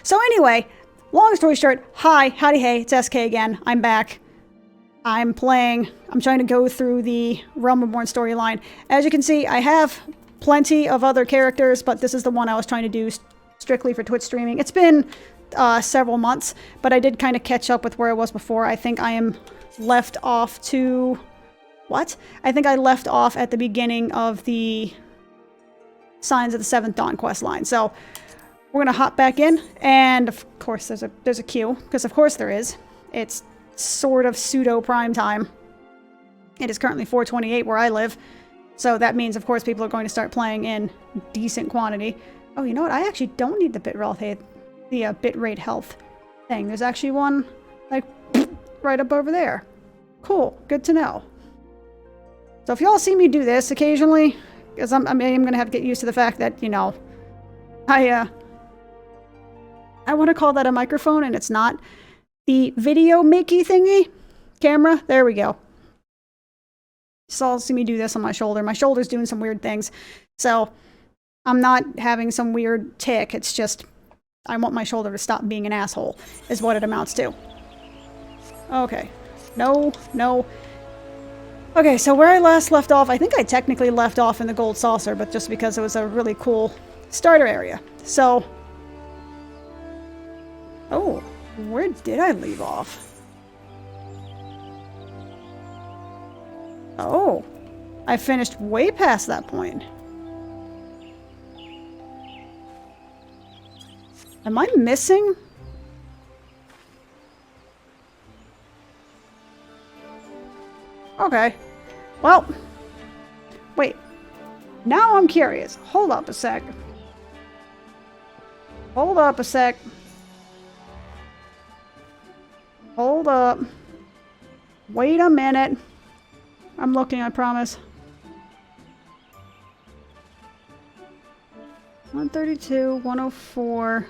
So anyway, long story short, hi, howdy hey, it's SK again. I'm back. I'm trying to go through the Realm Reborn storyline. As you can see, I have plenty of other characters, but this is the one I was trying to do strictly for Twitch streaming. It's been several months, but I did kind of catch up with where I was before. I think I am left off to... What? I think I left off at the beginning of the Signs of the Seventh Dawn quest line. So we're gonna hop back in, and of course there's a queue, because of course there is. It's sort of pseudo prime time. It is currently 4:28 where I live, so that means of course people are going to start playing in decent quantity. Oh, you know what? I actually don't need the bitrate health thing. There's actually one like right up over there. Cool, good to know. So if y'all see me do this occasionally, because I'm gonna have to get used to the fact that, you know, I want to call that a microphone, and it's not. The video makey thingy, camera, there we go. So I'll see me do this on my shoulder. My shoulder's doing some weird things, so I'm not having some weird tick. It's just I want my shoulder to stop being an asshole, is what it amounts to. Okay, no. Okay, so where I last left off, I think I technically left off in the Gold Saucer, but just because it was a really cool starter area. So, oh, where did I leave off? Oh, I finished way past that point. Am I missing? Okay. Well, wait. Now I'm curious. Hold up a sec. Hold up a sec. Hold up. Wait a minute. I'm looking, I promise. 132, 104.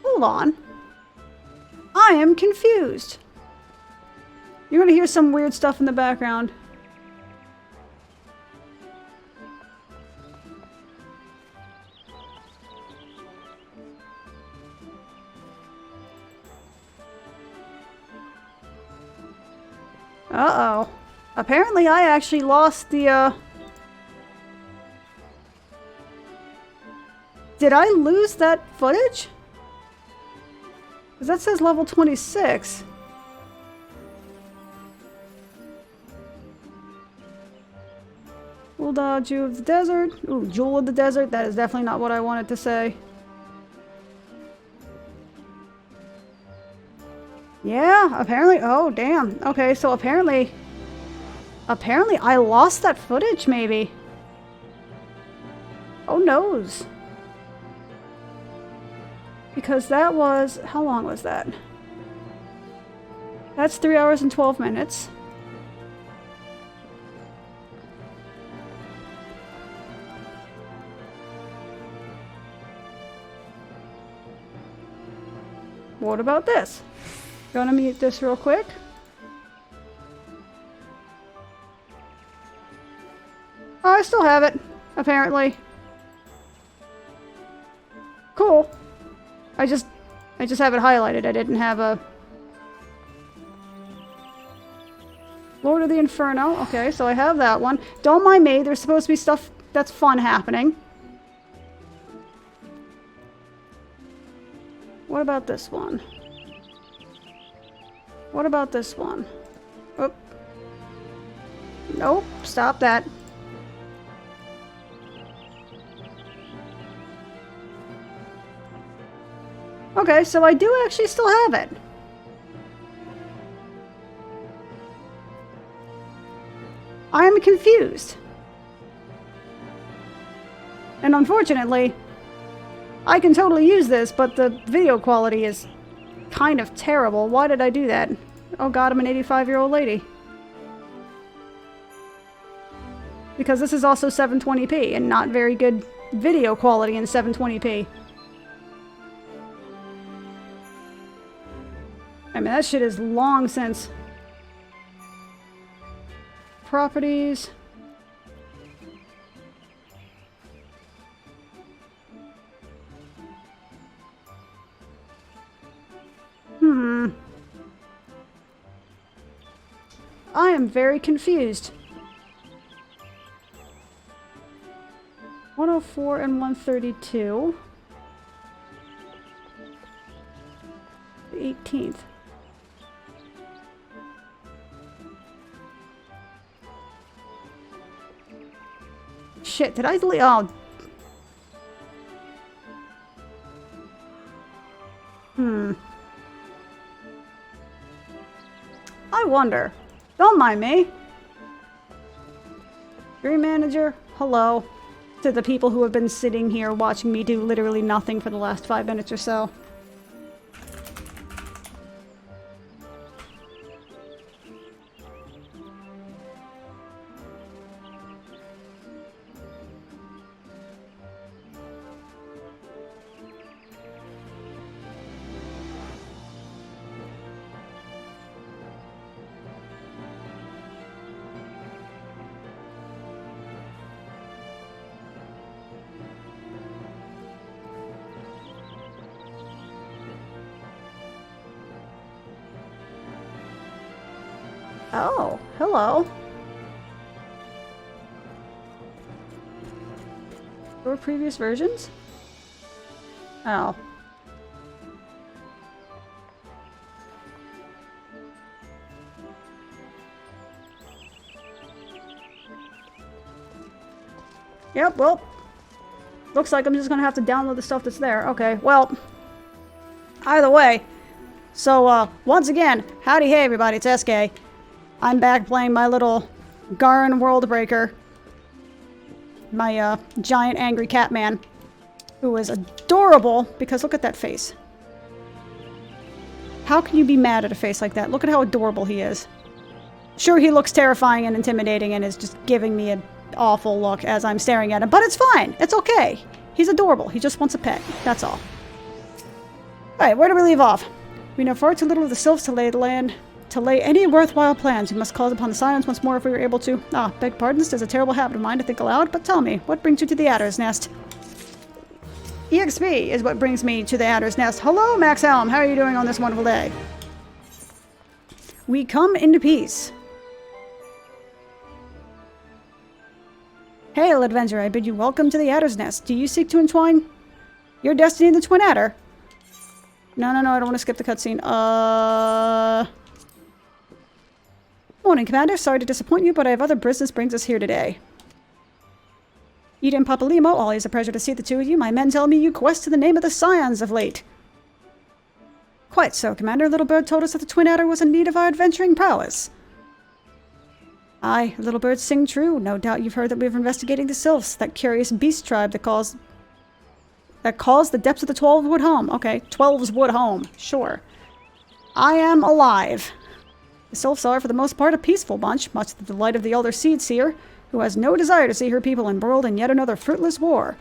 Hold on. I am confused. You're gonna hear some weird stuff in the background. Uh-oh. Apparently I actually lost the, Did I lose that footage? Because that says level 26. Jewel of the Desert. Ooh, Jewel of the Desert. That is definitely not what I wanted to say. Yeah, apparently. Oh, damn. Okay, so apparently I lost that footage, maybe. Oh, noes. Because that was... How long was that? That's 3 hours and 12 minutes. What about this? Gonna mute this real quick. Oh, I still have it, apparently. Cool. I just have it highlighted. I didn't have a... Lord of the Inferno. Okay, so I have that one. Don't mind me. There's supposed to be stuff that's fun happening. What about this one? What about this one? Oop. Nope. Stop that. Okay, so I do actually still have it. I'm confused. And unfortunately, I can totally use this, but the video quality is kind of terrible. Why did I do that? Oh god, I'm an 85-year-old lady. Because this is also 720p and not very good video quality in 720p. I mean, that shit is long since. Properties. I am very confused. 104 and 132. The 18th. Shit, did I delete? Oh. I wonder. Don't mind me. Dream manager, hello. To the people who have been sitting here watching me do literally nothing for the last 5 minutes or so. Oh, hello. Or previous versions? Oh. Yep, well, looks like I'm just gonna have to download the stuff that's there. Okay, well, either way. So, once again, howdy hey everybody, it's SK. I'm back playing my little Garin Worldbreaker. My, giant angry cat man. Who is adorable, because look at that face. How can you be mad at a face like that? Look at how adorable he is. Sure, he looks terrifying and intimidating and is just giving me an awful look as I'm staring at him, but it's fine. It's okay. He's adorable. He just wants a pet. That's all. Alright, where do we leave off? We know far too little of the Sylphs to lay any worthwhile plans. We must call upon the Scions once more if we were able to. Ah, beg pardons, it's a terrible habit of mine to think aloud, but tell me, what brings you to the Adder's Nest? EXP is what brings me to the Adder's Nest. Hello, Max Helm, how are you doing on this wonderful day? We come into peace. Hail, adventurer, I bid you welcome to the Adder's Nest. Do you seek to entwine your destiny in the Twin Adder? No, I don't want to skip the cutscene. Morning, Commander. Sorry to disappoint you, but I have other business brings us here today. Eden Papalimo, always a pleasure to see the two of you. My men tell me you quest to the name of the Scions of late. Quite so, Commander. Little Bird told us that the Twin Adder was in need of our adventuring prowess. Aye, Little Birds sing true. No doubt you've heard that we're investigating the Sylphs, that curious beast tribe that calls the depths of the 12-wood home. Okay, 12's wood home. Sure. I am alive. The Sylphs are, for the most part, a peaceful bunch, much to the delight of the Elder Seed Seer, who has no desire to see her people embroiled in yet another fruitless war.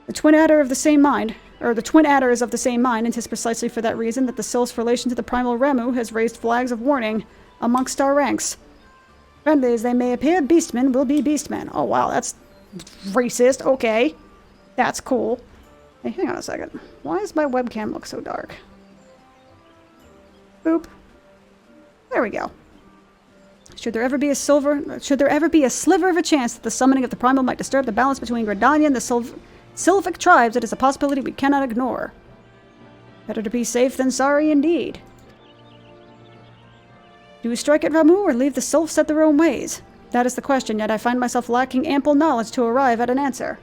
The Twin Adder is of the same mind, and 'tis precisely for that reason that the Sylphs' relation to the Primal Remu has raised flags of warning amongst our ranks. Friendly as they may appear, beastmen will be beastmen. Oh wow, that's racist. Okay. That's cool. Hey, hang on a second. Why does my webcam look so dark? Boop. There we go. Should there ever be a sliver of a chance that the summoning of the Primal might disturb the balance between Gridania and the Sylphic tribes, it is a possibility we cannot ignore. Better to be safe than sorry indeed. Do we strike at Ramu or leave the Sylphs at their own ways? That is the question, yet I find myself lacking ample knowledge to arrive at an answer.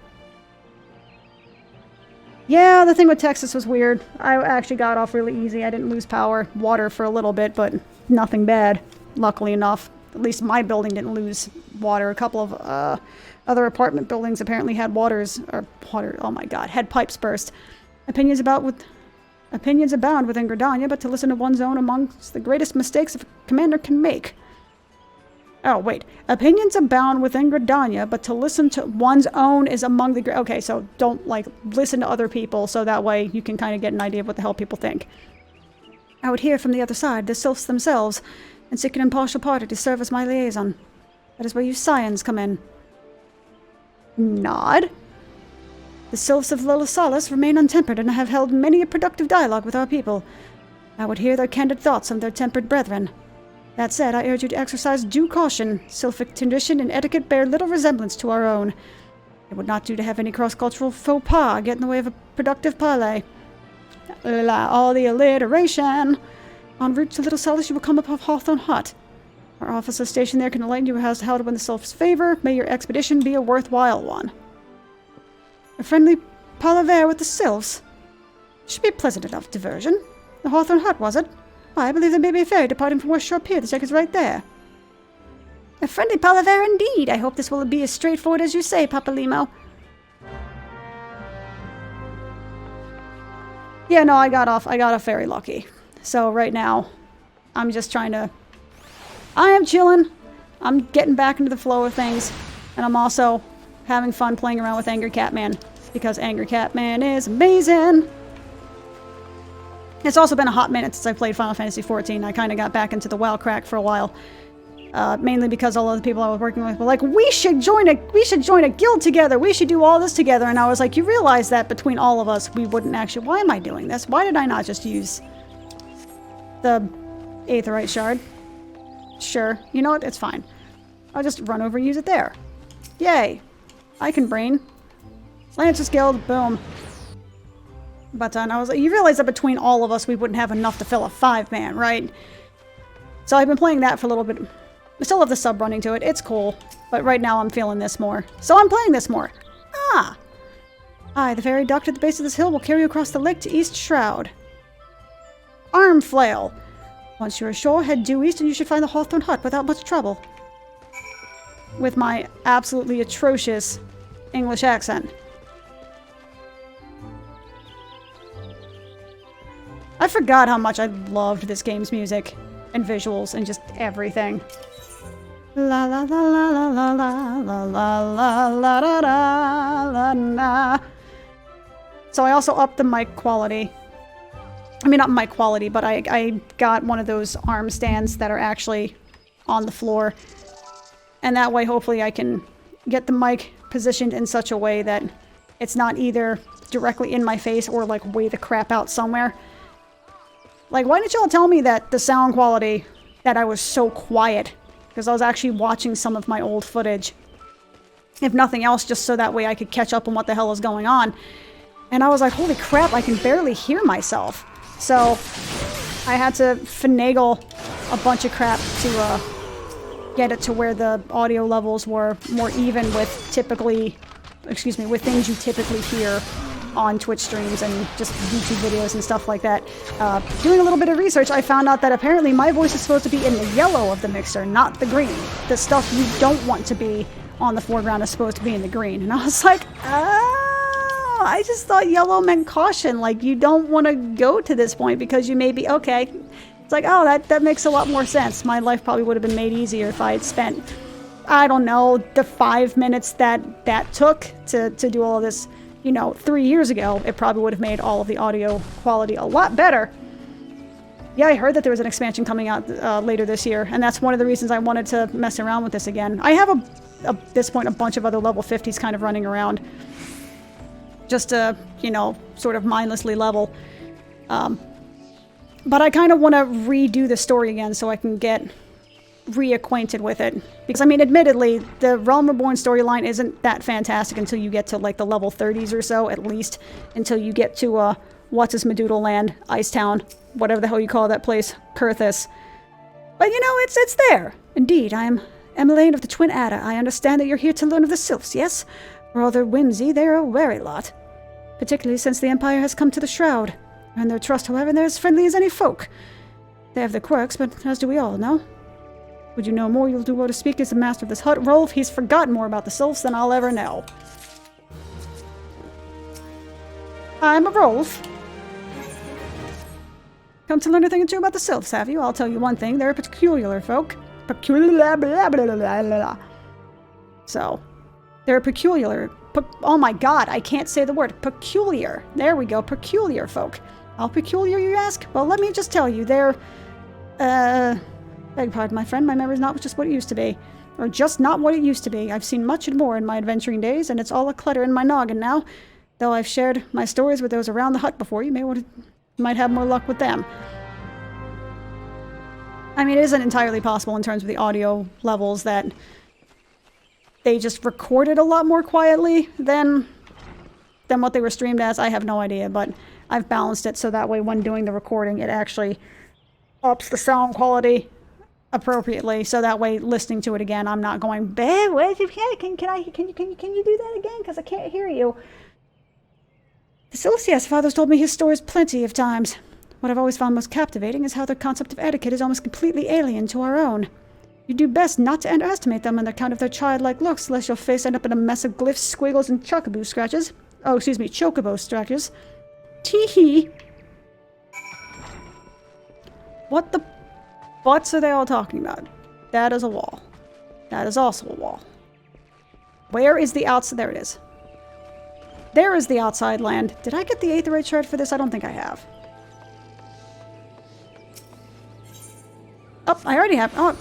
Yeah, the thing with Texas was weird. I actually got off really easy. I didn't lose water for a little bit, but nothing bad, luckily enough. At least my building didn't lose water. A couple of other apartment buildings apparently had had pipes burst. Opinions abound within Gridania, but to listen to one's own amongst the greatest mistakes a commander can make. Oh, wait. Opinions abound within Gridania, but to listen to one's own is among the... Okay, so don't, listen to other people, so that way you can kind of get an idea of what the hell people think. I would hear from the other side, the Sylphs themselves, and seek an impartial party to serve as my liaison. That is where you Scions come in. Nod. The Sylphs of Lilisalis remain untempered and have held many a productive dialogue with our people. I would hear their candid thoughts on their tempered brethren. That said, I urge you to exercise due caution. Sylphic tradition and etiquette bear little resemblance to our own. It would not do to have any cross-cultural faux pas get in the way of a productive parley. All the alliteration. En route to Little Solace, you will come upon Hawthorne Hut. Our officer stationed there can enlighten you as to how to win the Sylph's favor. May your expedition be a worthwhile one. A friendly palaver with the Sylphs? Should be a pleasant enough diversion. The Hawthorne Hut, was it? Why, I believe there may be a ferry departing from West Shore Pier. The check is right there. A friendly palaver indeed. I hope this will be as straightforward as you say, Papa Limo. Yeah, no, I got off very lucky. So right now, I'm just trying to... I am chilling. I'm getting back into the flow of things. And I'm also having fun playing around with Angry Catman. Because Angry Catman is amazing! It's also been a hot minute since I played Final Fantasy XIV. I kind of got back into the WoW crack for a while. Mainly because all of the people I was working with were like, we should join a guild together, we should do all this together. And I was like, you realize that between all of us, we wouldn't actually... Why am I doing this? Why did I not just use the Aetheryte Shard? Sure. You know what? It's fine. I'll just run over and use it there. Yay. I can brain. Lancers Guild. Boom. But I was like, you realize that between all of us, we wouldn't have enough to fill a 5-man, right? So I've been playing that for a little bit. I still have the sub running to it. It's cool. But right now I'm feeling this more. So I'm playing this more. Ah! Aye, the ferry docked at the base of this hill will carry you across the lake to East Shroud. Arm flail. Once you're ashore, head due east and you should find the Hawthorne Hut without much trouble. With my absolutely atrocious English accent. I forgot how much I loved this game's music and visuals and just everything. La la la la la la la la la la la la la. So I also upped the mic quality. I mean, not mic quality, but I got one of those arm stands that are actually on the floor. And that way, hopefully, I can get the mic positioned in such a way that it's not either directly in my face or, like, way the crap out somewhere. Like, why didn't y'all tell me that the sound quality, that I was so quiet? Because I was actually watching some of my old footage. If nothing else, just so that way I could catch up on what the hell is going on. And I was like, holy crap, I can barely hear myself. So, I had to finagle a bunch of crap to get it to where the audio levels were more even with typically, excuse me, with things you typically hear on Twitch streams and just YouTube videos and stuff like that. Doing a little bit of research, I found out that apparently my voice is supposed to be in the yellow of the mixer, not the green. The stuff you don't want to be on the foreground is supposed to be in the green. And I was like, oh, I just thought yellow meant caution. Like, you don't want to go to this point because you may be, okay. It's like, oh, that makes a lot more sense. My life probably would have been made easier if I had spent, I don't know, the 5 minutes that took to do all of this. You know, 3 years ago, it probably would have made all of the audio quality a lot better. Yeah, I heard that there was an expansion coming out later this year, and that's one of the reasons I wanted to mess around with this again. I have, at this point, a bunch of other level 50s kind of running around. Just to, you know, sort of mindlessly level. But I kind of want to redo the story again so I can get reacquainted with it. Because, I mean, admittedly, the Realm Reborn storyline isn't that fantastic until you get to, like, the level 30s or so, at least. Until you get to, What's-His-Madoodle Land, Icetown, whatever the hell you call that place, Kurthus. But, you know, it's there. Indeed, I am Emmeline of the Twin Adder. I understand that you're here to learn of the Sylphs, yes? For all their whimsy, they're a wary lot. Particularly since the Empire has come to the Shroud. And their trust, however, they're as friendly as any folk. They have their quirks, but as do we all, no? Would you know more, you'll do well to speak as the master of this hut. Rolf, he's forgotten more about the Sylphs than I'll ever know. I'm a Rolf. Come to learn a thing or two about the Sylphs, have you? I'll tell you one thing, they're a peculiar folk. So, they're a peculiar... oh my god, I can't say the word. Peculiar. There we go, peculiar folk. How peculiar, you ask? Well, let me just tell you, they're... beg pardon, my friend, my memory's not just what it used to be. Or just not what it used to be. I've seen much and more in my adventuring days, and it's all a clutter in my noggin now. Though I've shared my stories with those around the hut before, you might have more luck with them. I mean, it isn't entirely possible in terms of the audio levels that they just recorded a lot more quietly than what they were streamed as. I have no idea, but I've balanced it so that way when doing the recording, it actually ups the sound quality appropriately. So that way, listening to it again, I'm not going, "Babe, where's your head? Can you do that again? Because I can't hear you." The Sylphs, yes, Father's told me his stories plenty of times. What I've always found most captivating is how their concept of etiquette is almost completely alien to our own. You do best not to underestimate them on account of their childlike looks, lest your face end up in a mess of glyphs, squiggles, and chocobo scratches. Oh, excuse me, chocobo scratches. Tee-hee. What the butts are they all talking about? That is a wall. That is also a wall. Where is the outside? There it is. There is the outside land. Did I get the Aetherite shard for this? I don't think I have. Oh, I already have. Oh.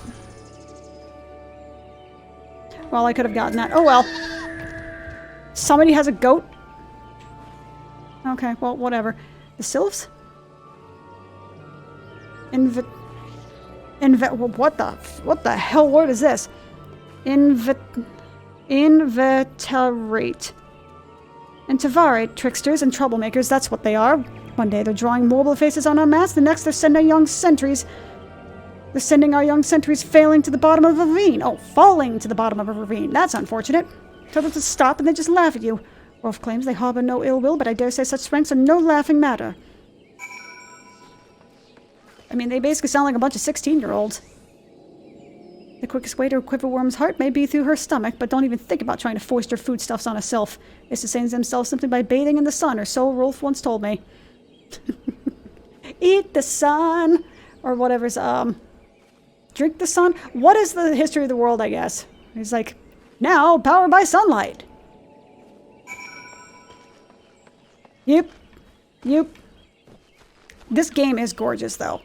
Well, I could have gotten that. Oh, well. Somebody has a goat? Okay, well, whatever. The Sylphs? What the hell word is this? Inveterate. And Tavarate, tricksters and troublemakers, that's what they are. One day they're drawing mobile faces on our mats, the next they're sending our young sentries failing to the bottom of a ravine. Oh, falling to the bottom of a ravine. That's unfortunate. Tell them to stop and they just laugh at you. Rolf claims they harbor no ill will, but I dare say such pranks are no laughing matter. I mean, they basically sound like a bunch of 16-year-olds. The quickest way to a quiverworm's heart may be through her stomach, but don't even think about trying to foist your foodstuffs on a sylph. They sustain themselves simply by bathing in the sun, or so Rolf once told me. Eat the sun! Or whatever's, drink the sun? What is the history of the world, I guess? He's like, now powered by sunlight. Yep. This game is gorgeous, though.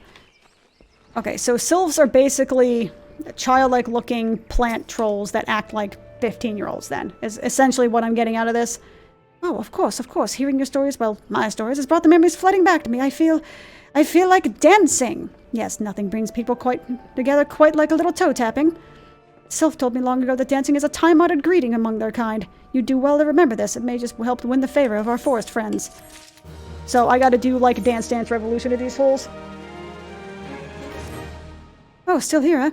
Okay, so sylphs are basically childlike looking plant trolls that act like 15-year-olds then, is essentially what I'm getting out of this. Oh, of course. Hearing your stories, well, my stories, has brought the memories flooding back to me. I feel like dancing. Yes, nothing brings people together quite like a little toe tapping. Sylph told me long ago that dancing is a time-honored greeting among their kind. You do well to remember this. It may just help to win the favor of our forest friends. So I gotta do like a Dance Dance Revolution to these fools. Oh, still here, huh?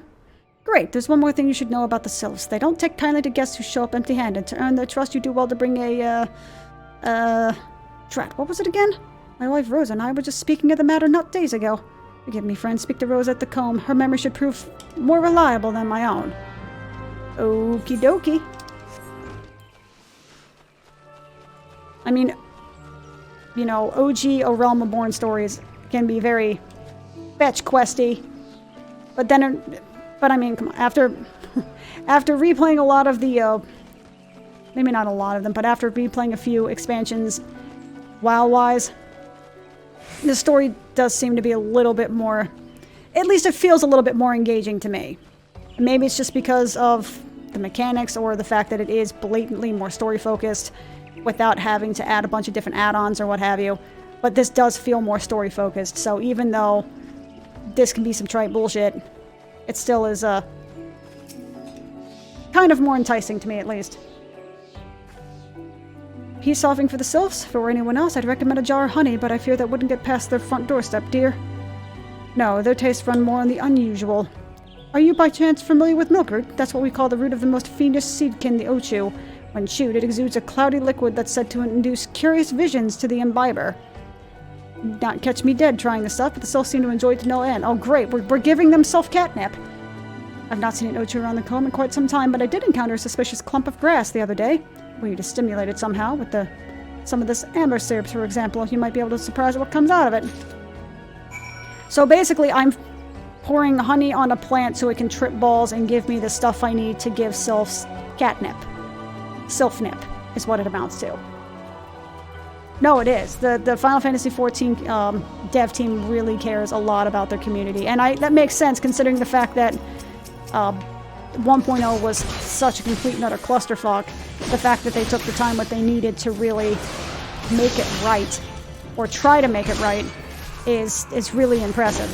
Great, there's one more thing you should know about the Sylphs. They don't take kindly to guests who show up empty-handed. To earn their trust, you do well to bring a, Drat, what was it again? My wife Rose and I were just speaking of the matter not days ago. Forgive me, friend, speak to Rose at the comb. Her memory should prove more reliable than my own. Okie dokie. I mean, you know, OG A Realm Reborn stories can be very fetch questy. But I mean, come on, after replaying a lot of the, maybe not a lot of them, but after replaying a few expansions, WoW-wise, the story does seem to be a little bit more, at least it feels a little bit more engaging to me. Maybe it's just because of the mechanics or the fact that it is blatantly more story-focused without having to add a bunch of different add-ons or what have you. But this does feel more story-focused, so even though this can be some trite bullshit, it still is kind of more enticing to me, at least. Peace offering for the Sylphs. If it were anyone else, I'd recommend a jar of honey, but I fear that wouldn't get past their front doorstep, dear. No, their tastes run more on the unusual. Are you by chance familiar with milkroot? That's what we call the root of the most fiendish seedkin, the ochu. When chewed, it exudes a cloudy liquid that's said to induce curious visions to the imbiber. Not catch me dead trying this stuff, but the Sylphs seem to enjoy it to no end. Oh great, we're giving them self-catnip. I've not seen an ochu around the comb in quite some time, but I did encounter a suspicious clump of grass the other day. Were you to stimulate it somehow with some of this amber syrup, for example, you might be able to surprise what comes out of it. So basically, I'm pouring honey on a plant so it can trip balls and give me the stuff I need to give Sylphs catnip. Sylphnip is what it amounts to. No, it is. The Final Fantasy XIV dev team really cares a lot about their community, and that makes sense considering the fact that 1.0 was such a complete and utter clusterfuck. The fact that they took the time what they needed to really make it right, or try to make it right, is really impressive.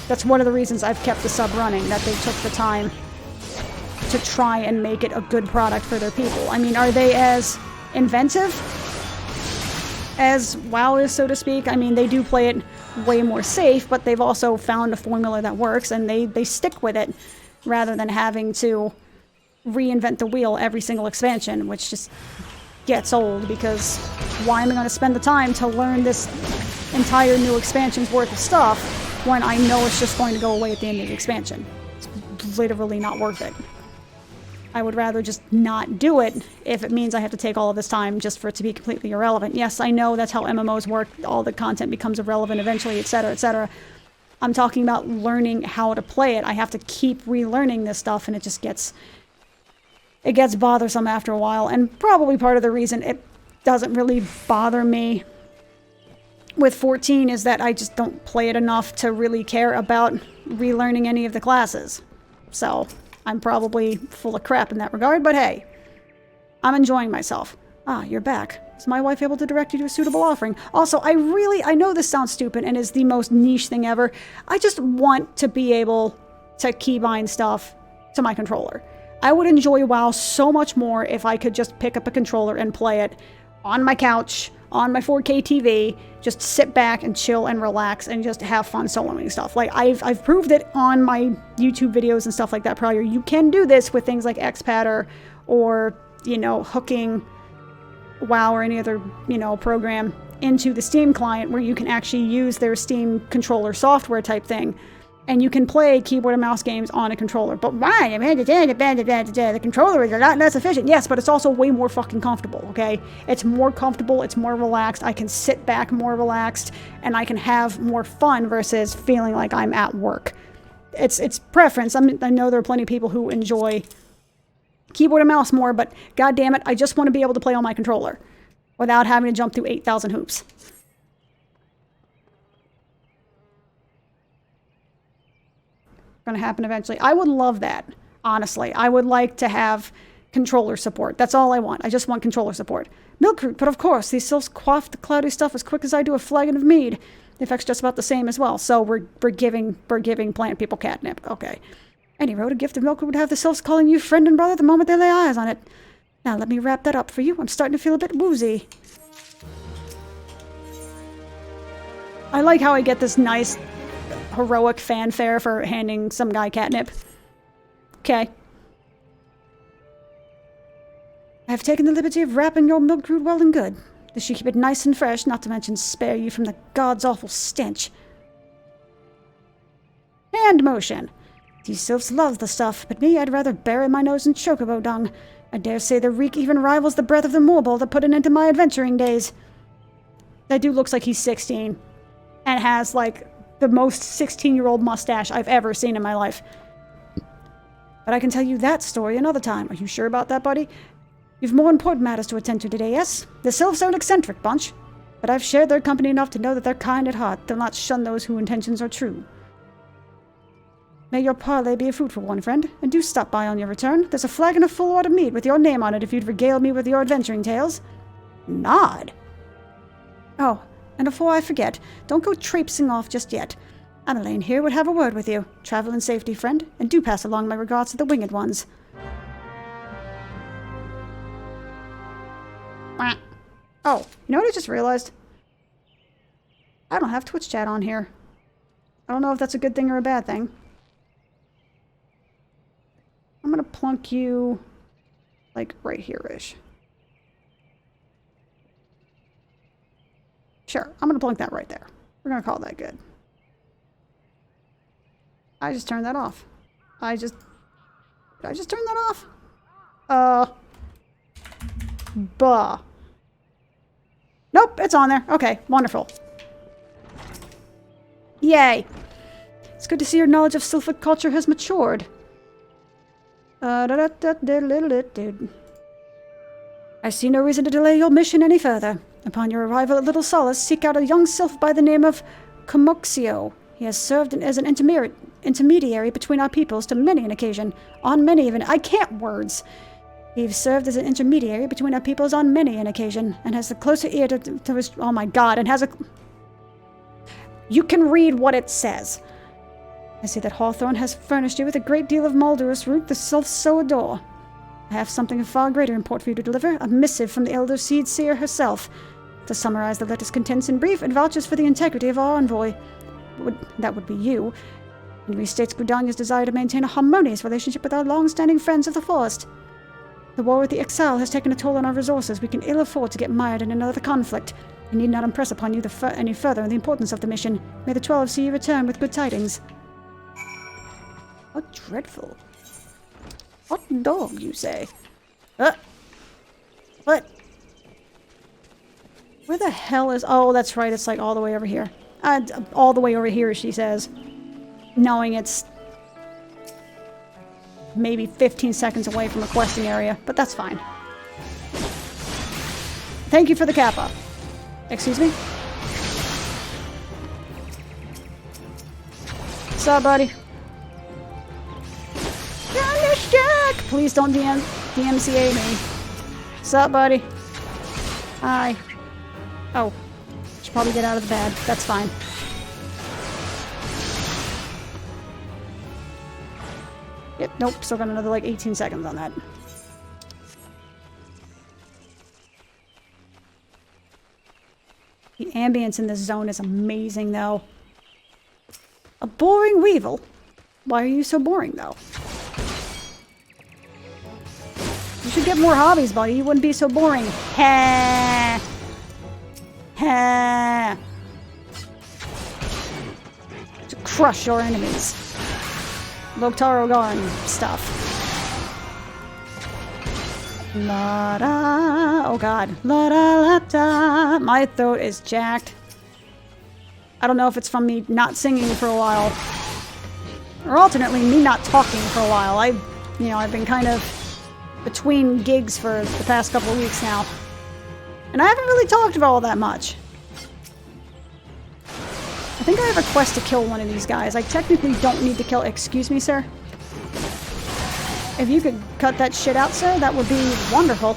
That's one of the reasons I've kept the sub running, that they took the time to try and make it a good product for their people. I mean, are they as inventive as WoW is, so to speak? I mean, they do play it way more safe, but they've also found a formula that works, and they stick with it rather than having to reinvent the wheel every single expansion, which just gets old, because why am I going to spend the time to learn this entire new expansion's worth of stuff when I know it's just going to go away at the end of the expansion? It's literally not worth it. I would rather just not do it if it means I have to take all of this time just for it to be completely irrelevant. Yes, I know that's how MMOs work. All the content becomes irrelevant eventually, etc., etc. I'm talking about learning how to play it. I have to keep relearning this stuff, and it just gets bothersome after a while. And probably part of the reason it doesn't really bother me with 14 is that I just don't play it enough to really care about relearning any of the classes. So I'm probably full of crap in that regard, but hey, I'm enjoying myself. Ah, you're back. Is my wife able to direct you to a suitable offering? Also, I know this sounds stupid and is the most niche thing ever. I just want to be able to keybind stuff to my controller. I would enjoy WoW so much more if I could just pick up a controller and play it on my couch, on my 4K TV, just sit back and chill and relax and just have fun soloing stuff. Like, I've proved it on my YouTube videos and stuff like that prior. You can do this with things like XPatter or, you know, hooking WoW or any other, you know, program into the Steam client where you can actually use their Steam controller software type thing. And you can play keyboard and mouse games on a controller. But why? The controller is a lot less efficient. Yes, but it's also way more fucking comfortable, okay? It's more comfortable, it's more relaxed, I can sit back more relaxed, and I can have more fun versus feeling like I'm at work. It's preference. I know there are plenty of people who enjoy keyboard and mouse more, but god damn it, I just want to be able to play on my controller without having to jump through 8,000 hoops. Going to happen eventually. I would love that, honestly. I would like to have controller support. That's all I want. I just want controller support. Milkroot, but of course, these sylphs quaff the cloudy stuff as quick as I do a flagon of mead. The effect's just about the same as well. So we're giving plant people catnip. Okay. Any road, a gift of Milkroot would have the sylphs calling you friend and brother the moment they lay eyes on it. Now let me wrap that up for you. I'm starting to feel a bit woozy. I like how I get this nice heroic fanfare for handing some guy catnip. Okay. I have taken the liberty of wrapping your Milkroot well and good. This should keep it nice and fresh, not to mention spare you from the god's awful stench. Hand motion. These sylphs love the stuff, but me, I'd rather bury my nose in chocobo dung. I dare say the reek even rivals the breath of the moorbowl that put an end to my adventuring days. That dude looks like he's 16 and has, like, the most 16-year-old mustache I've ever seen in my life. But I can tell you that story another time. Are you sure about that, buddy? You've more important matters to attend to today, yes? The sylphs are an eccentric bunch, but I've shared their company enough to know that they're kind at heart. They'll not shun those whose intentions are true. May your parley be a fruitful one, friend, and do stop by on your return. There's a flagon of full water mead with your name on it if you'd regale me with your adventuring tales. Nod. Oh, and before I forget, don't go traipsing off just yet. Annalane here would have a word with you. Travel in safety, friend, and do pass along my regards to the winged ones. Oh, you know what I just realized? I don't have Twitch chat on here. I don't know if that's a good thing or a bad thing. I'm gonna plunk you, like, right here-ish. Sure, I'm gonna plunk that right there. We're gonna call that good. I just turned that off. Did I just turn that off? Buh. Nope, it's on there. Okay, wonderful. Yay. It's good to see your knowledge of Sylphic culture has matured. I see no reason to delay your mission any further. Upon your arrival at Little Solace, seek out a young sylph by the name of Comoxio. He has served as an intermediary between our peoples to many an occasion. On many even. I can't words. He's served as an intermediary between our peoples on many an occasion, and has a closer ear to his... Oh my god, and has a... You can read what it says. I see that Hawthorne has furnished you with a great deal of Mulderous root the self so adore. I have something of far greater import for you to deliver, a missive from the Elder Seed Seer herself. To summarize the letter's contents in brief, it vouches for the integrity of our envoy. That would be you. And restates Gridania's desire to maintain a harmonious relationship with our long-standing friends of the forest. The war with the Exile has taken a toll on our resources. We can ill afford to get mired in another conflict. I need not impress upon you any further the importance of the mission. May the 12 see you return with good tidings. How dreadful. Hot dog, you say? What? Where the hell is... Oh, that's right. It's like all the way over here. All the way over here, she says. Knowing it's maybe 15 seconds away from the questing area, but that's fine. Thank you for the kappa. Excuse me? What's up, buddy? Jack! Please don't DMCA me. What's up, buddy? Hi. Oh. Should probably get out of the bed. That's fine. Yep, nope. Still got another like 18 seconds on that. The ambience in this zone is amazing, though. A boring weevil? Why are you so boring, though? You should get more hobbies, buddy. You wouldn't be so boring. Ha! Ha! To crush your enemies. Loktar Ogaran stuff. La da. Oh god. La da la da. My throat is jacked. I don't know if it's from me not singing for a while, or alternately me not talking for a while. I've been kind of between gigs for the past couple of weeks now, and I haven't really talked about all that much. I think I have a quest to kill one of these guys. I technically don't need to kill... Excuse me, sir? If you could cut that shit out, sir, that would be wonderful.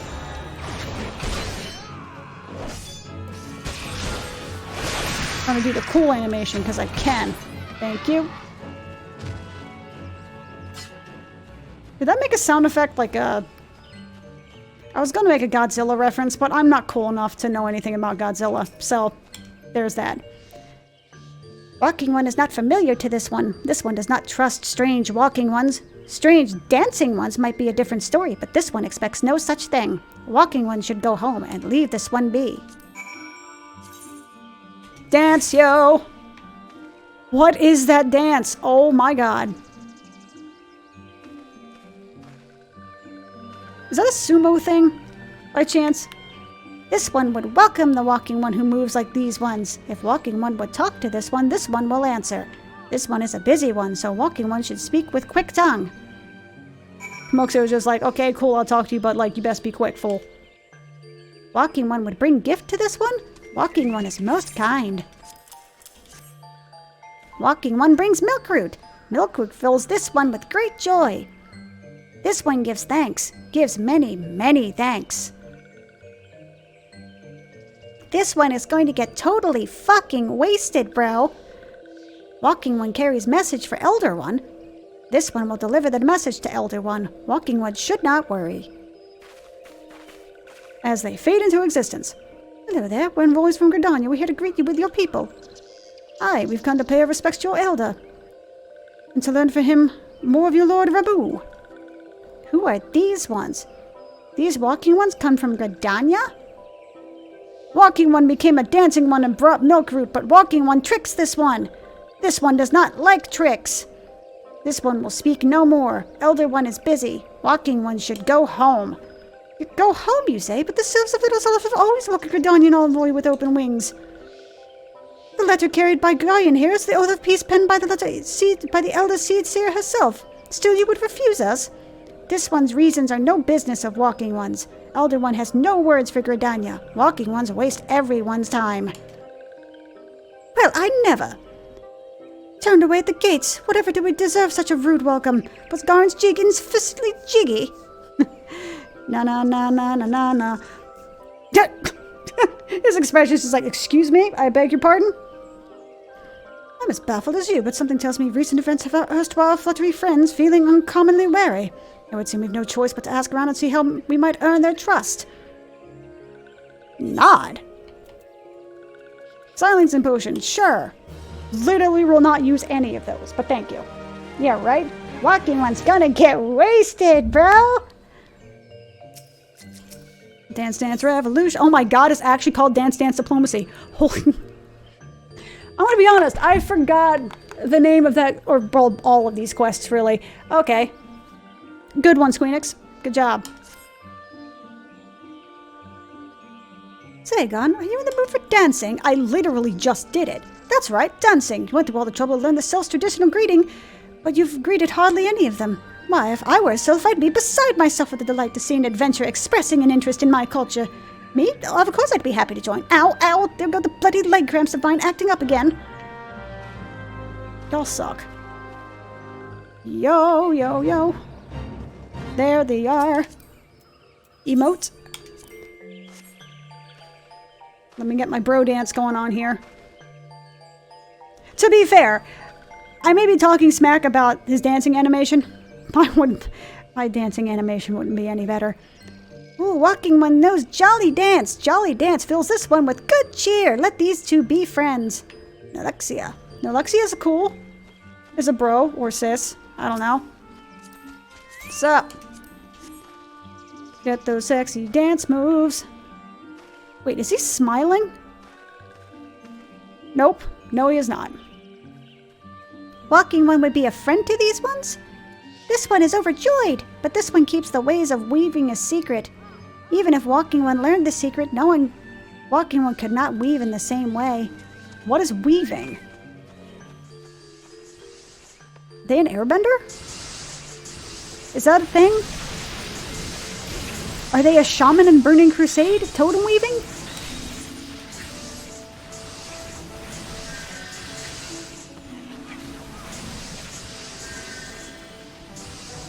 I'm gonna do the cool animation because I can. Thank you. Did that make a sound effect like a... I was gonna make a Godzilla reference, but I'm not cool enough to know anything about Godzilla, so there's that. Walking one is not familiar to this one. This one does not trust strange walking ones. Strange dancing ones might be a different story, but this one expects no such thing. Walking one should go home and leave this one be. Dance, yo! What is that dance? Oh my god. Is that a sumo thing, by chance? This one would welcome the walking one who moves like these ones. If walking one would talk to this one will answer. This one is a busy one, so walking one should speak with quick tongue. Moxie was just like, okay, cool, I'll talk to you, but, like, you best be quick, fool. Walking one would bring gift to this one? Walking one is most kind. Walking one brings milkroot. Milkroot fills this one with great joy. This one gives thanks. Gives many, many thanks. This one is going to get totally fucking wasted, bro. Walking one carries message for Elder One. This one will deliver the message to Elder One. Walking one should not worry. As they fade into existence. Hello there, we're envoys from Gridania. We're here to greet you with your people. Aye, we've come to pay our respects to your elder. And to learn from him more of your Lord Rabu. Who are these ones? These walking ones come from Gridania? Walking one became a dancing one and brought milkroot, but walking one tricks this one. This one does not like tricks. This one will speak no more. Elder one is busy. Walking one should go home. Go home, you say, but the sylphs of Little Sylph have always welcomed Gridanian envoy with open wings. The letter carried by Guyan here is the oath of peace penned by the Elder Seed Seer herself. Still you would refuse us? This one's reasons are no business of walking ones. Elder one has no words for Gridania. Walking ones waste everyone's time. Well, I never. Turned away at the gates. Whatever did we deserve such a rude welcome? Was Garn's jig insufficiently jiggy? Na na na na na na na. His expression is just like, excuse me, I beg your pardon? I'm as baffled as you, but something tells me recent events have our erstwhile fluttery friends feeling uncommonly wary. It would seem we've no choice but to ask around and see how we might earn their trust. Nod. Silencing potion, sure. Literally will not use any of those, but thank you. Yeah, right? Walking one's gonna get wasted, bro! Dance Dance Revolution. Oh my god, it's actually called Dance Dance Diplomacy. Holy... I'm gonna be honest, I forgot the name of that, or well, all of these quests, really. Okay. Good one, Squeenix. Good job. Say, Gon, are you in the mood for dancing? I literally just did it. That's right, dancing. You went to all the trouble to learn the Sylph's traditional greeting, but you've greeted hardly any of them. Why, if I were a Sylph, I'd be beside myself with the delight to see an adventurer expressing an interest in my culture. Me? Oh, of course I'd be happy to join. Ow, ow, there go the bloody leg cramps of mine acting up again. Y'all suck. Yo, yo, yo. There they are. Emote. Let me get my bro dance going on here. To be fair, I may be talking smack about his dancing animation. My dancing animation wouldn't be any better. Ooh, walking one knows jolly dance. Jolly dance fills this one with good cheer. Let these two be friends. Nalexia. Nalexia's cool. Is a bro or sis. I don't know. Sup? Get those sexy dance moves. Wait, is he smiling? Nope. No, he is not. Walking one would be a friend to these ones? This one is overjoyed, but this one keeps the ways of weaving a secret. Even if Walking One learned the secret, Walking One could not weave in the same way. What is weaving? Are they an airbender? Is that a thing? Are they a shaman in Burning Crusade? Totem weaving?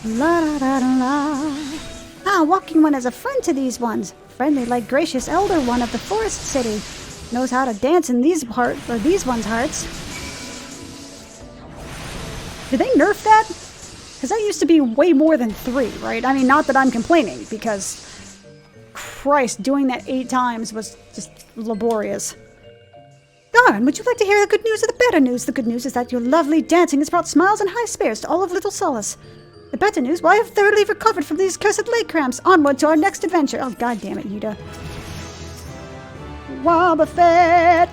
La da da da la. Ah, Walking One is a friend to these ones. Friendly like gracious elder one of the forest city. Knows how to dance in these ones' hearts. Did they nerf that? Because that used to be way more than 3, right? I mean, not that I'm complaining, because Christ, doing that 8 times was just laborious. Darn, would you like to hear the good news or the better news? The good news is that your lovely dancing has brought smiles and high spirits to all of Little Solace. The better news, well, I have thoroughly recovered from these cursed leg cramps. Onward to our next adventure. Oh, god damn it, Yuta. Wobbuffet!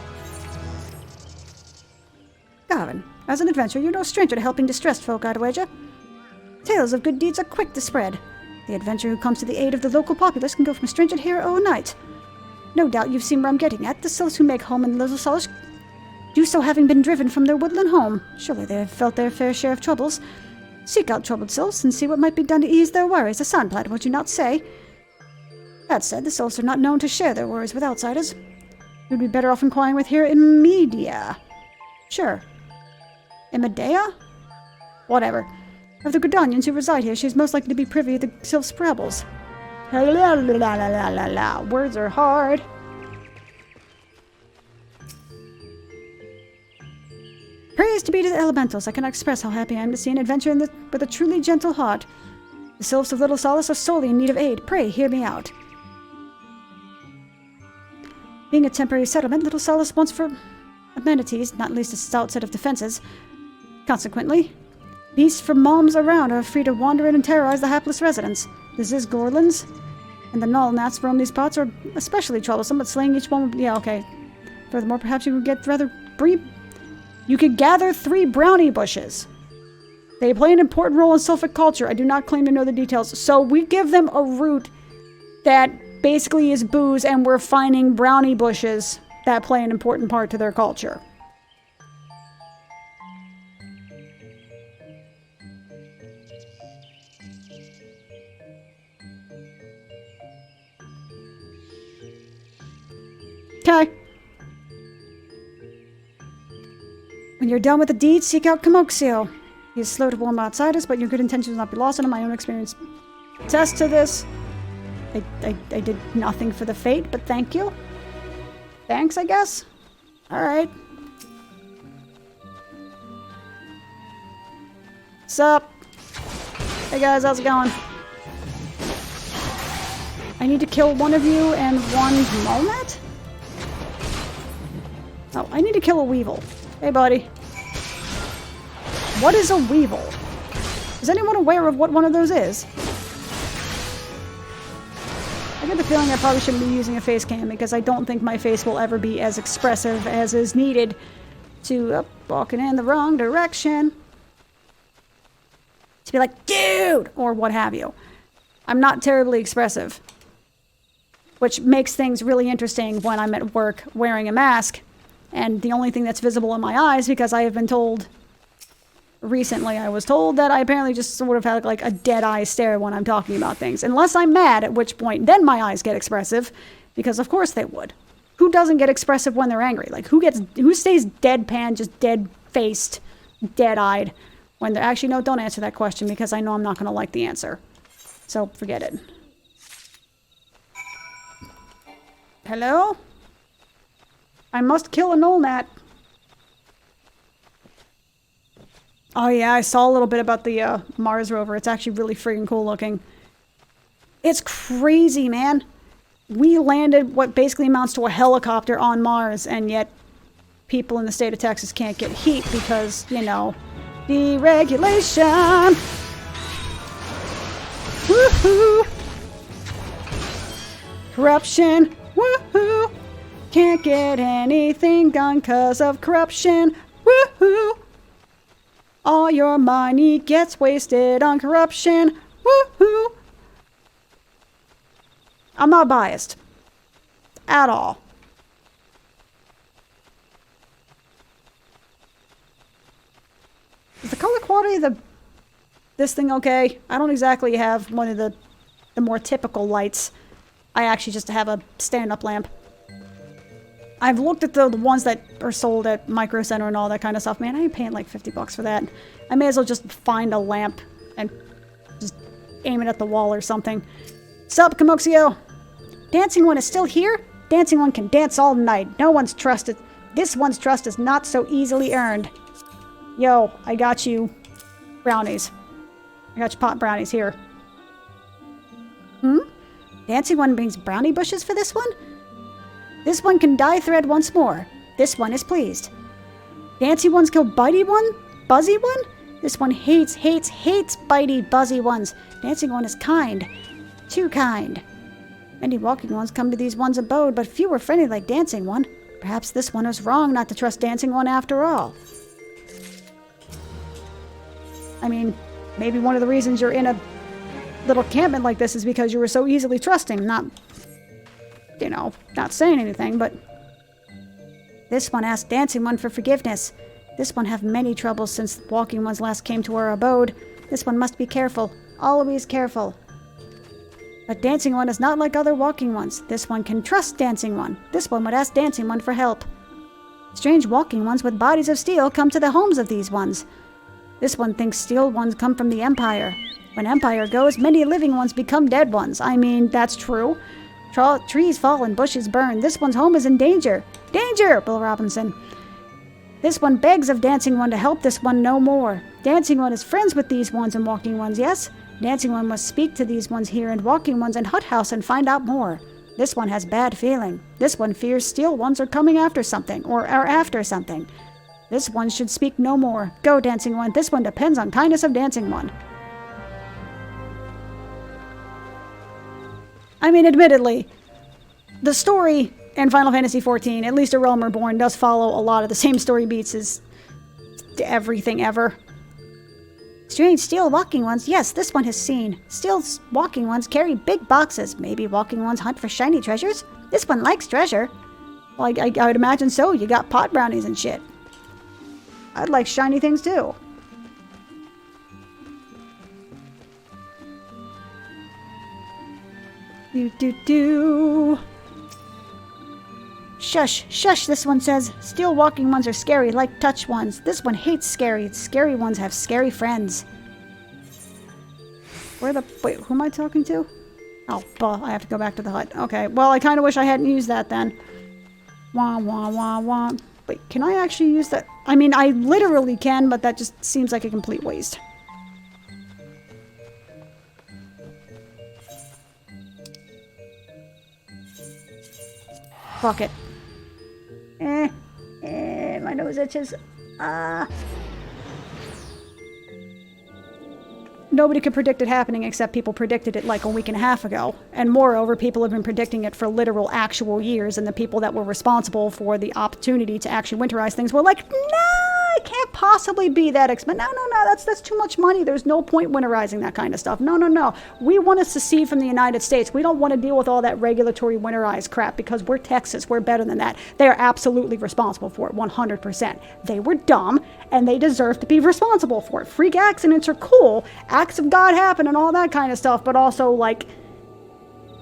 Garvin, as an adventurer, you're no stranger to helping distressed folk, I'd wager. Tales of good deeds are quick to spread. The adventurer who comes to the aid of the local populace can go from stranger to hero overnight. No doubt you've seen where I'm getting at. The Sylphs who make home in Little Solace do so having been driven from their woodland home. Surely they have felt their fair share of troubles. Seek out troubled Sylphs and see what might be done to ease their worries. A sound plan, would you not say? That said, the Sylphs are not known to share their worries with outsiders. You'd be better off inquiring with here in Media. Sure. In Medea? Whatever. Of the Gridanians who reside here, she's most likely to be privy to the Sylphs' rebels. La la la la la la la. Words are hard. Praise to be to the elementals. I cannot express how happy I am to see an adventurer with a truly gentle heart. The Sylphs of Little Solace are sorely in need of aid. Pray, hear me out. Being a temporary settlement, Little Solace wants for amenities, not least a stout set of defenses. Consequently, beasts from moms around are free to wander in and terrorize the hapless residents. The Zizgorlins and the Null-Nats roam these parts are especially troublesome, but slaying each one would... Yeah, okay. Furthermore, perhaps you could get rather brief... You could gather 3 brownie bushes. They play an important role in Sylphic culture. I do not claim to know the details. So we give them a root that basically is booze, and we're finding brownie bushes that play an important part to their culture. Okay. When you're done with the deed, seek out Kamoxio. He is slow to warm outsiders, but your good intentions will not be lost, and in my own experience attest to this. I did nothing for the fate, but thank you. Thanks, I guess? Alright. Sup? Hey guys, how's it going? I need to kill one of you and one Molnet? Oh, I need to kill a Weevil. Hey, buddy. What is a Weevil? Is anyone aware of what one of those is? I get the feeling I probably shouldn't be using a face cam because I don't think my face will ever be as expressive as is needed to walking in the wrong direction. To be like, dude! Or what have you. I'm not terribly expressive. Which makes things really interesting when I'm at work wearing a mask. And the only thing that's visible in my eyes, because I have been told... Recently, I was told that I apparently just sort of have like a dead eye stare when I'm talking about things. Unless I'm mad, at which point then my eyes get expressive. Because of course they would. Who doesn't get expressive when they're angry? Like, who stays deadpan, just dead-faced, dead-eyed? When they're... Actually, no, don't answer that question because I know I'm not going to like the answer. So, forget it. Hello? I must kill a Nullgnat. Oh yeah, I saw a little bit about the Mars rover. It's actually really freaking cool looking. It's crazy, man. We landed what basically amounts to a helicopter on Mars, and yet people in the state of Texas can't get heat because, you know, deregulation. Woohoo! Corruption. Woohoo! Can't get anything done because of corruption. Woohoo! All your money gets wasted on corruption. Woohoo! I'm not biased. At all. Is the color quality of this thing okay? I don't exactly have one of the more typical lights. I actually just have a stand-up lamp. I've looked at the ones that are sold at Micro Center and all that kind of stuff. Man, I ain't paying like 50 bucks for that. I may as well just find a lamp and just aim it at the wall or something. Sup, Camoxio? Dancing One is still here? Dancing One can dance all night. No one's trusted. This one's trust is not so easily earned. Yo, I got you brownies. I got you pot brownies here. Dancing One brings brownie bushes for this one? This one can dye thread once more. This one is pleased. Dancy ones kill bitey one? Buzzy one? This one hates bitey, buzzy ones. Dancing One is kind. Too kind. Many walking ones come to these ones' abode, but few are friendly like Dancing One. Perhaps this one was wrong not to trust Dancing One after all. I mean, maybe one of the reasons you're in a little encampment like this is because you were so easily trusting, not... You know, not saying anything, but... This one asked Dancing One for forgiveness. This one have many troubles since walking ones last came to our abode. This one must be careful. Always careful. But Dancing One is not like other walking ones. This one can trust Dancing One. This one would ask Dancing One for help. Strange walking ones with bodies of steel come to the homes of these ones. This one thinks steel ones come from the Empire. When Empire goes, many living ones become dead ones. I mean, that's true. Trees fall and bushes burn. This one's home is in danger. Danger, Bill Robinson. This one begs of Dancing One to help this one no more. Dancing One is friends with these ones and walking ones, yes? Dancing One must speak to these ones here and walking ones and hut house and find out more. This one has bad feeling. This one fears steel ones are coming after something, or are after something. This one should speak no more. Go, Dancing One. This one depends on kindness of Dancing One. I mean, admittedly, the story in Final Fantasy XIV, at least A Realm Reborn, does follow a lot of the same story beats as everything ever. Strange steel walking ones. Yes, this one has seen. Steel walking ones carry big boxes. Maybe walking ones hunt for shiny treasures. This one likes treasure. Well, I would imagine so. You got pot brownies and shit. I'd like shiny things too. Do. Shush, shush, this one says. Steel walking ones are scary, like touch ones. This one hates scary. Scary ones have scary friends. Wait, who am I talking to? Oh, I have to go back to the hut. Okay, well, I kind of wish I hadn't used that then. Wah, wah, wah, wah. Wait, can I actually use that? I mean, I literally can, but that just seems like a complete waste. fuck it. My nose itches. Nobody could predict it happening except people predicted it like a week and a half ago. And moreover, people have been predicting it for literal actual years, and the people that were responsible for the opportunity to actually winterize things were like, no, it can't possibly be that expensive. No, that's too much money. There's no point winterizing that kind of stuff. No. We want to secede from the United States. We don't want to deal with all that regulatory winterized crap because we're Texas. We're better than that. They are absolutely responsible for it, 100%. They were dumb, and they deserve to be responsible for it. Freak accidents are cool. Acts of God happen and all that kind of stuff, but also, like,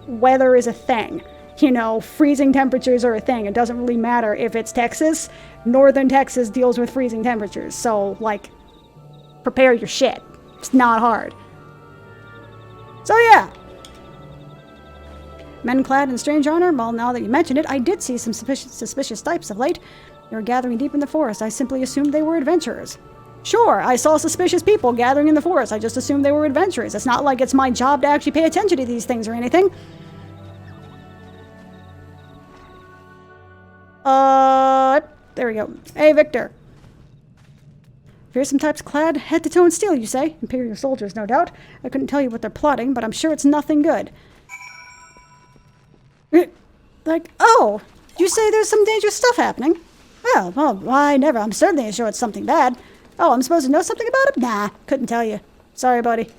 weather is a thing. You know, freezing temperatures are a thing. It doesn't really matter if it's Texas. Northern Texas deals with freezing temperatures. So, like, prepare your shit. It's not hard. So, yeah. Men clad in strange armor? Well, now that you mention it, I did see some suspicious types of late. They were gathering deep in the forest. I simply assumed they were adventurers. Sure, I saw suspicious people gathering in the forest. I just assumed they were adventurers. It's not like it's my job to actually pay attention to these things or anything. There we go. Hey, Victor. Fearsome types clad head to toe in steel, you say? Imperial soldiers, no doubt. I couldn't tell you what they're plotting, but I'm sure it's nothing good. Like, oh, you say there's some dangerous stuff happening? Well, I'm certainly sure it's something bad. Oh, I'm supposed to know something about it? Nah, couldn't tell you. Sorry, buddy.